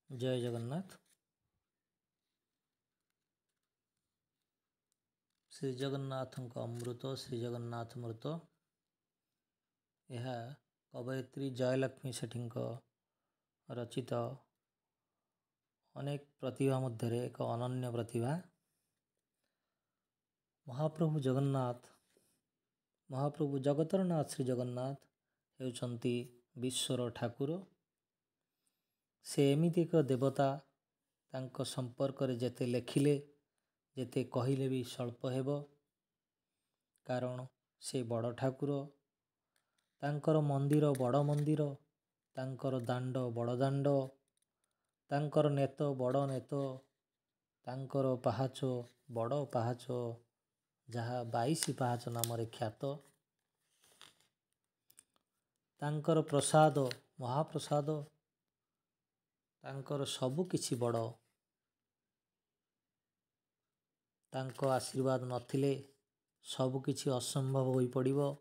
जय जगन्नाथ। श्री जगन्नाथ अमृत श्री जगन्नाथ मृत। यह कवयित्री जयलक्ष्मी सेठी रचित अनेक प्रतिभा मध्य एक अनन्य प्रतिभा। महाप्रभु जगन्नाथ महाप्रभु जगतर नाथ श्री जगन्नाथ हेउचंती विश्वर ठाकुर। से एमिति एक देवता, तांको संपर्क रे जेते लेखिले जेते कहिले भी स्वल्प हेब, कारण से बड़ ठाकुर। तांकर मंदिर बड़ मंदिर, तांकर दांड बड़ दांड, तांकर नेत बड़ नेत, तांकर पाहाच बड़ पाहाच, जहा 22 पाहाच नाम ख्यात। तांकर प्रसाद महाप्रसाद, तांकर सबु किछि बड़। तांको आशीर्वाद नथिले सबु किछि असंभव होई पड़िबो।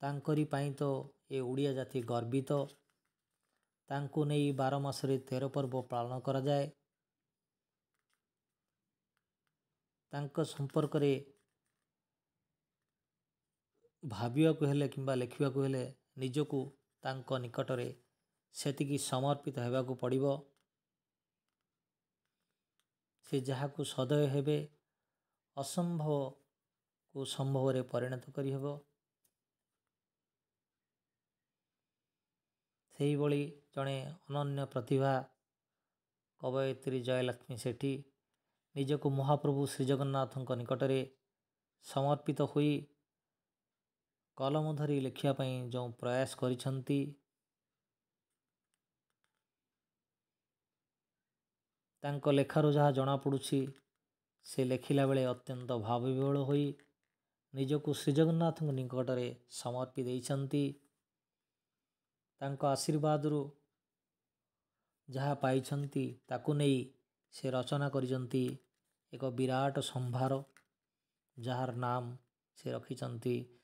तांकरी पाई तो ए उड़िया जाति गर्वित। तांको नेई 12 मासरे 13 पर्व पालन करा जाए। तांको संपर्क रे भाविया को हेले किंबा लेखिया को हेले निजको तांको निकटरे सेतिकी समर्पित हेबा को पड़िबो। से जहा को सदय हेबे असंभव को संभव रे परिणत करी हेबो। सेही बळी जणे अनन्य प्रतिभा कवयित्री जयलक्ष्मी सेठी निजको महाप्रभु श्री जगन्नाथ निकटरे समर्पित होई कलम धरी लेखिया पई जो प्रयास करिसंती, तांको लेखारू जहाँ जना पड़ुछि से लेखिला बेले अत्यंत भावविह्वल होई निजको श्री जगन्नाथ निकटरे समर्पि देइछंती। तांको आशीर्वादरू जहाँ पाइछंती ताकु नेई से रचना करिसंती एक विराट संभार, जार नाम से रखिछंती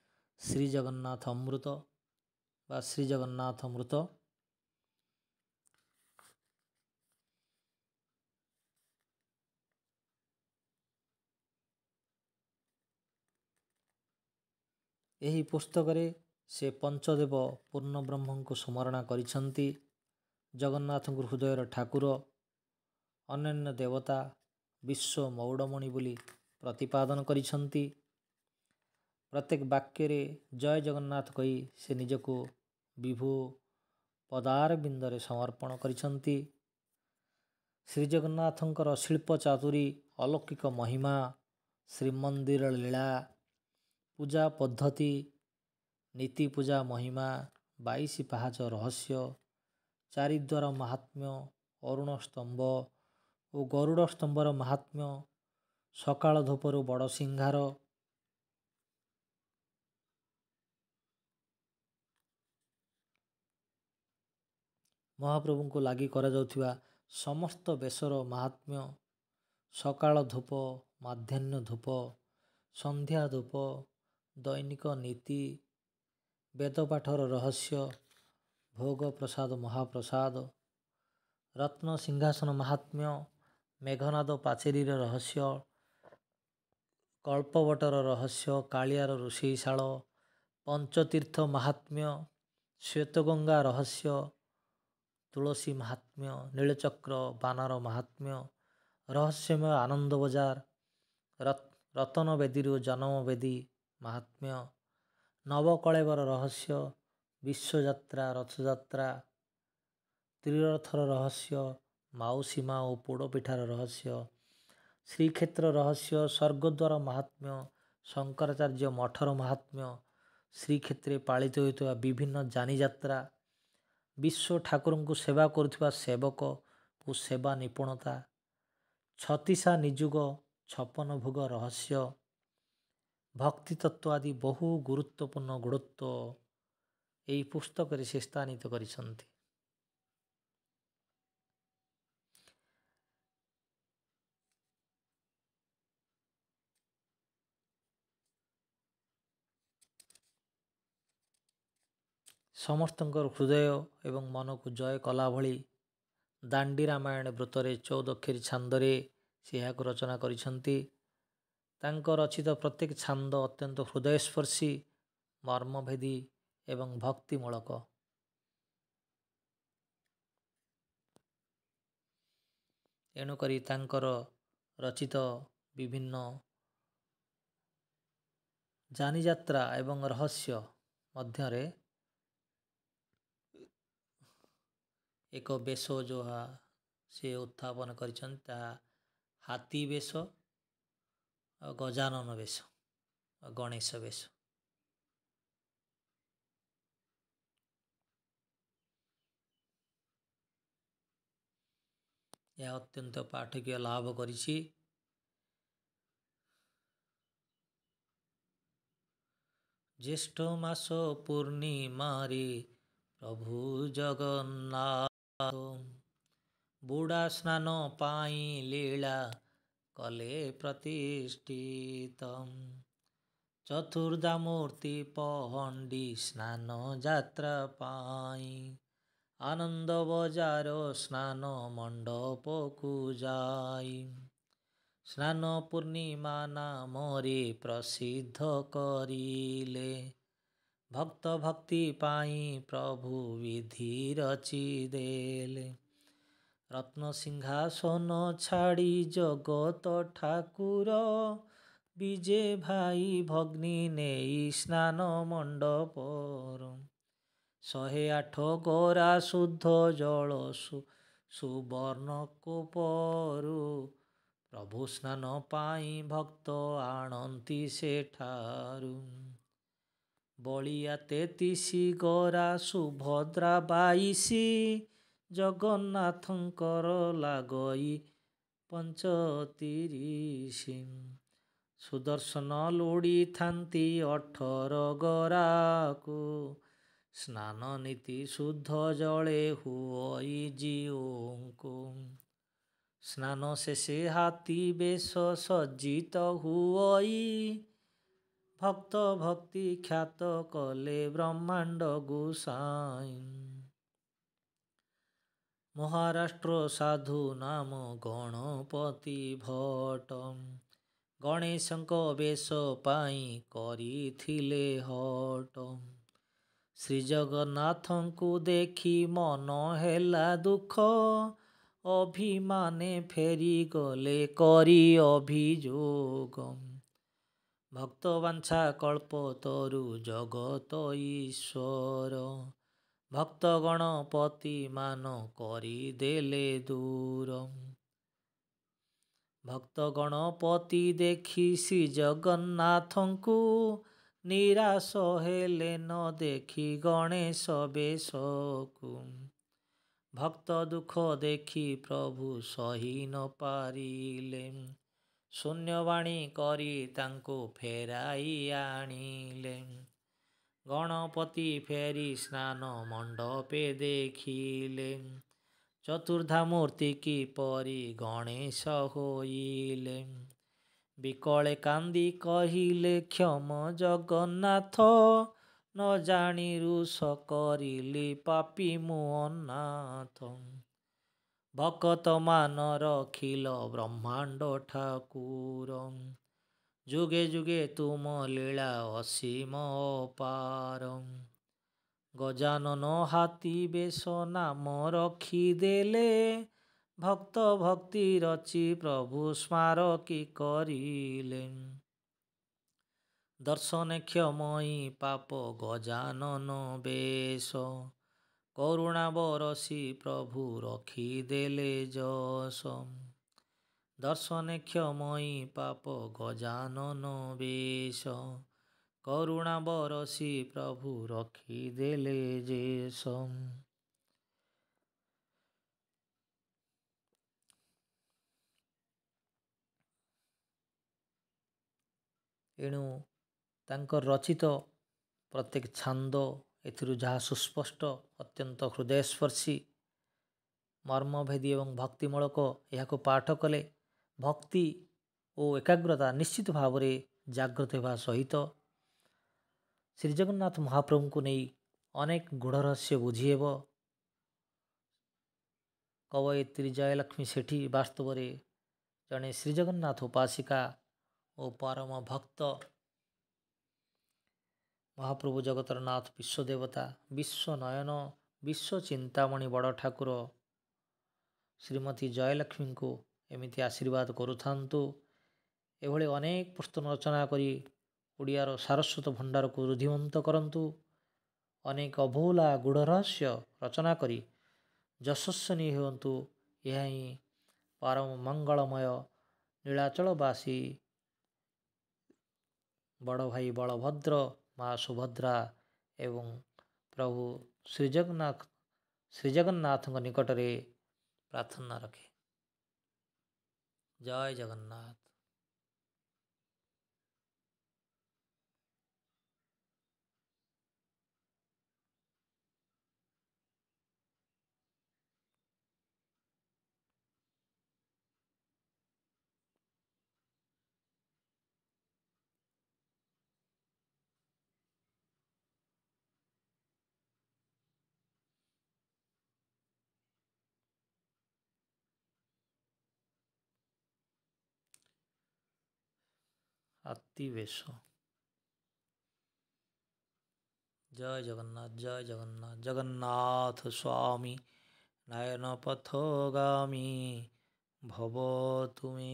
श्री जगन्नाथ अमृत बा श्री जगन्नाथ अमृत। एही पुस्तक रे से पंचदेव पूर्ण ब्रह्म को स्मरण करिछंती। जगन्नाथ हृदयर ठाकुर, अनन्य देवता, विश्व मौड़मणि बोली प्रतिपादन करिछंती। प्रत्येक वाक्य रे जय जगन्नाथ कही से निजको विभु पदार बिंदरे समर्पण करिछंती। श्री जगन्नाथंकर शिल्प चातुरी, अलौकिक महिमा, श्रीमंदिर लीला, पूजा पद्धति, नीति पूजा महिमा, 22 पाहाच रहस्य, चारिद्वार महात्म्य, अरुण स्तंभ और गरुड़ स्तंभर महात्म्य, सकाळ धूपरु बड़ सिंहार, महाप्रभु को लगी करा जाउथिबा समस्त बेसर महात्म्य, सकाळ धूप, माध्याह्न धूप, संध्या धूप, दैनिक नीति, वेदपाठर रहस्य, भोग प्रसाद महाप्रसाद, रत्न सिंहासन महात्म्य, मेघनाद पाचेरीर रहस्य, कल्पवटर रहस्य, कालियार रोषेईशाल, पंचतीर्थ महात्म्य, श्वेतगंगा रहस्य, तुलसी महात्म्य, नीलचक्र बानर महात्म्य, रहस्यमय आनंद बजार, रतन वेदीरु जन्म वेदी महात्म्य, नवकळेबर रहस्य, विश्वयात्रा रथयात्रा, त्रिरथर रहस्य, माउसीमा और पोड़पिठार रहस्य, श्रीक्षेत्र रहस्य, स्वर्गद्वार महात्म्य, शंकराचार्य मठर महात्म्य, श्रीक्षेत्रे पालित होइतबा विभिन्न जानी यात्रा, विश्व ठाकुर को सेवा करुथिबा सेवक और सेवा निपुणता, 36 निजुग 56 भोग रहस्य, भक्ति तत्व आदि बहु गुरुत्वपूर्ण गुरुत्व यही पुस्तक रे से स्थानित करिसंती। समस्तंकर हृदय एवं मन को जय कला भली ଦାଣ୍ଡି ରାମାୟଣ ବୃତ୍ତରେ 14 ଛାନ୍ଦରେ ସେ ଏହାକୁ ରଚନା କରିଛନ୍ତି। ତାଙ୍କ ରଚିତ ପ୍ରତ୍ୟେକ ଛାନ୍ଦ ଅତ୍ୟନ୍ତ ହୃଦୟସ୍ପର୍ଶୀ, ମର୍ମଭେଦୀ ଏବଂ ଭକ୍ତିମୂଳକ। ଏଣୁକରି ତାଙ୍କର ରଚିତ ବିଭିନ୍ନ ଯାନିଯାତ୍ରା ଏବଂ ରହସ୍ୟ ମଧ୍ୟରେ ଏକ ବେଶ ଯାହା ସେ ଉତ୍ଥାପନ କରିଛନ୍ତି ତାହା ହାତୀ ବେଶ ଆଉ ଗଜାନନ ବେଶ ଆଉ ଗଣେଶ ବେଶ। ଏହା ଅତ୍ୟନ୍ତ ପାଠକୀୟ ଲାଭ କରିଛି। ଜ୍ୟେଷ୍ଠ ମାସ ପୂର୍ଣ୍ଣିମାରେ ପ୍ରଭୁ ଜଗନ୍ନାଥ ବୁଡ଼ା ସ୍ନାନ ପାଇଁ ଲୀଳା କଲେ ପ୍ରତିଷ୍ଠିତ। ଚତୁର୍ଦ୍ଧାମୂର୍ତ୍ତି ପହଣ୍ଡି ସ୍ନାନ ଯାତ୍ରା ପାଇଁ ଆନନ୍ଦ ବଜାର ସ୍ନାନ ମଣ୍ଡପକୁ ଯାଇ ସ୍ନାନ ପୂର୍ଣ୍ଣିମା ନାମରେ ପ୍ରସିଦ୍ଧ କରିଲେ। ଭକ୍ତ ଭକ୍ତି ପାଇଁ ପ୍ରଭୁ ବିଧି ରଚିଦେଲେ। ରତ୍ନ ସିଂହାସନ ଛାଡ଼ି ଜଗତ ଠାକୁର ବିଜେ ଭାଇ ଭଗ୍ନୀ ନେଇ ସ୍ନାନ ମଣ୍ଡପର 108 ଗରା ଶୁଦ୍ଧ ଜଳ ସୁବର୍ଣ୍ଣ କୂପରୁ ପ୍ରଭୁ ସ୍ନାନ ପାଇଁ ଭକ୍ତ ଆଣନ୍ତି ସେଠାରୁ। ବଳିଆ 33 ଗରା ସୁଭଦ୍ରା 22 ଜଗନ୍ନାଥଙ୍କର ଲାଗଇ 35। ସୁଦର୍ଶନ ଲୋଡ଼ିଥାନ୍ତି 18 ଗରାକୁ ସ୍ନାନ ନୀତି ଶୁଦ୍ଧ ଜଳେ ହୁଅଇ ଜୀଉଙ୍କୁ। ସ୍ନାନ ଶେଷେ ହାତୀ ବେଶ ସଜ୍ଜିତ ହୁଅଇ ଭକ୍ତ ଭକ୍ତି ଖ୍ୟାତ କଲେ ବ୍ରହ୍ମାଣ୍ଡ ଗୋସାଇଁ। ମହାରାଷ୍ଟ୍ର ସାଧୁ ନାମ ଗଣପତି ଭଟ୍ଟ ଗଣେଶଙ୍କ ବେଶ ପାଇଁ କରିଥିଲେ ହଟ। ଶ୍ରୀଜଗନ୍ନାଥଙ୍କୁ ଦେଖି ମନ ହେଲା ଦୁଃଖ ଅଭିମାନେ ଫେରିଗଲେ କରି ଅଭିଯୋଗ। ଭକ୍ତ ବାଞ୍ଛା କଳ୍ପତରୁ ଜଗତ ଈଶ୍ୱର ଭକ୍ତ ଗଣପତି ମାନ କରିଦେଲେ ଦୂର। ଭକ୍ତ ଗଣପତି ଦେଖି ଶ୍ରୀ ଜଗନ୍ନାଥଙ୍କୁ ନିରାଶ ହେଲେ ନ ଦେଖି ଗଣେଶ ବେଶକୁ। ଭକ୍ତ ଦୁଃଖ ଦେଖି ପ୍ରଭୁ ସହି ନ ପାରିଲେ ଶୂନ୍ୟବାଣୀ କରି ତାଙ୍କୁ ଫେରାଇ ଆଣିଲେ। ଗଣପତି ଫେରି ସ୍ନାନ ମଣ୍ଡପେ ଦେଖିଲେ ଚତୁର୍ଦ୍ଧାମୂର୍ତ୍ତି କିପରି ଗଣେଶ ହୋଇଲେ। ବିକଳେ କାନ୍ଦି କହିଲେ କ୍ଷମ ଜଗନ୍ନାଥ ନ ଜାଣି ରୁଷ କରିଲି ପାପୀ ମୁଁ ଅନାଥ। ଭକତ ମାନ ରଖିଲ ବ୍ରହ୍ମାଣ୍ଡ ଠାକୁର ଯୁଗେ ଯୁଗେ ତୁମ ଲୀଳା ଅସୀମ ଅପାର। ଗଜାନନ ହାତୀ ବେଶ ନାମ ରଖିଦେଲେ ଭକ୍ତ ଭକ୍ତି ରଚି ପ୍ରଭୁ ସ୍ମାରକୀ କରିଲେ। ଦର୍ଶନେ କ୍ଷମଇ ପାପ ଗଜାନନ ବେଶ କରୁଣା ବରସି ପ୍ରଭୁ ରଖିଦେଲେ ଯଶ। ଦର୍ଶନେ କ୍ଷମଇ ପାପ ଗଜାନନ ବେଶ କରୁଣା ବରସି ପ୍ରଭୁ ରଖିଦେଲେ ଯଶ। ଏଣୁ ତାଙ୍କର ରଚିତ ପ୍ରତ୍ୟେକ ଛାନ୍ଦ ଏଥିରୁ ଯାହା ସୁସ୍ପଷ୍ଟ ଅତ୍ୟନ୍ତ ହୃଦୟସ୍ପର୍ଶୀ ମର୍ମଭେଦୀ ଏବଂ ଭକ୍ତିମୂଳକ ଏହାକୁ ପାଠ କଲେ ଭକ୍ତି ଓ ଏକାଗ୍ରତା ନିଶ୍ଚିତ ଭାବରେ ଜାଗ୍ରତ ହେବା ସହିତ ଶ୍ରୀଜଗନ୍ନାଥ ମହାପ୍ରଭୁଙ୍କୁ ନେଇ ଅନେକ ଗୂଢ଼ ରହସ୍ୟ ବୁଝି ହେବ। କବୟିତ୍ରୀ ଜୟଲକ୍ଷ୍ମୀ ସେଠୀ ବାସ୍ତବରେ ଜଣେ ଶ୍ରୀଜଗନ୍ନାଥ ଉପାସିକା ଓ ପରମ ଭକ୍ତ। ମହାପ୍ରଭୁ ଜଗତର ନାଥ ବିଶ୍ୱ ଦେବତା, ବିଶ୍ୱ ନୟନ, ବିଶ୍ୱ ଚିନ୍ତାମଣି ବଡ଼ ଠାକୁର ଶ୍ରୀମତୀ ଜୟଲକ୍ଷ୍ମୀଙ୍କୁ ଏମିତି ଆଶୀର୍ବାଦ କରୁଥାନ୍ତୁ। ଏଭଳି ଅନେକ ପୁସ୍ତକ ରଚନା କରି ଓଡ଼ିଆର ସାରସ୍ୱତ ଭଣ୍ଡାରକୁ ରୁଦ୍ଧିମନ୍ତ କରନ୍ତୁ। ଅନେକ ଅଭୁଲା ଗୂଢ଼ ରହସ୍ୟ ରଚନା କରି ଯଶସ୍ୱିନୀ ହୁଅନ୍ତୁ। ଏହା ହିଁ ପରମ ମଙ୍ଗଳମୟ। ନୀଳାଚଳବାସୀ ବଡ଼ ଭାଇ ବଳଭଦ୍ର, ମା ସୁଭଦ୍ରା ଏବଂ ପ୍ରଭୁ ଶ୍ରୀଜଗନ୍ନାଥଙ୍କ ନିକଟରେ ପ୍ରାର୍ଥନା ରଖେ। ଜୟ ଜଗନ୍ନାଥ। ଆତିବେଶ। ଜୟ ଜଗନ୍ନାଥ, ଜୟ ଜଗନ୍ନାଥ। ଜଗନ୍ନାଥ ସ୍ୱାମୀ ନୟନ ପଥଗାମୀ, ଭବ ତୁମେ।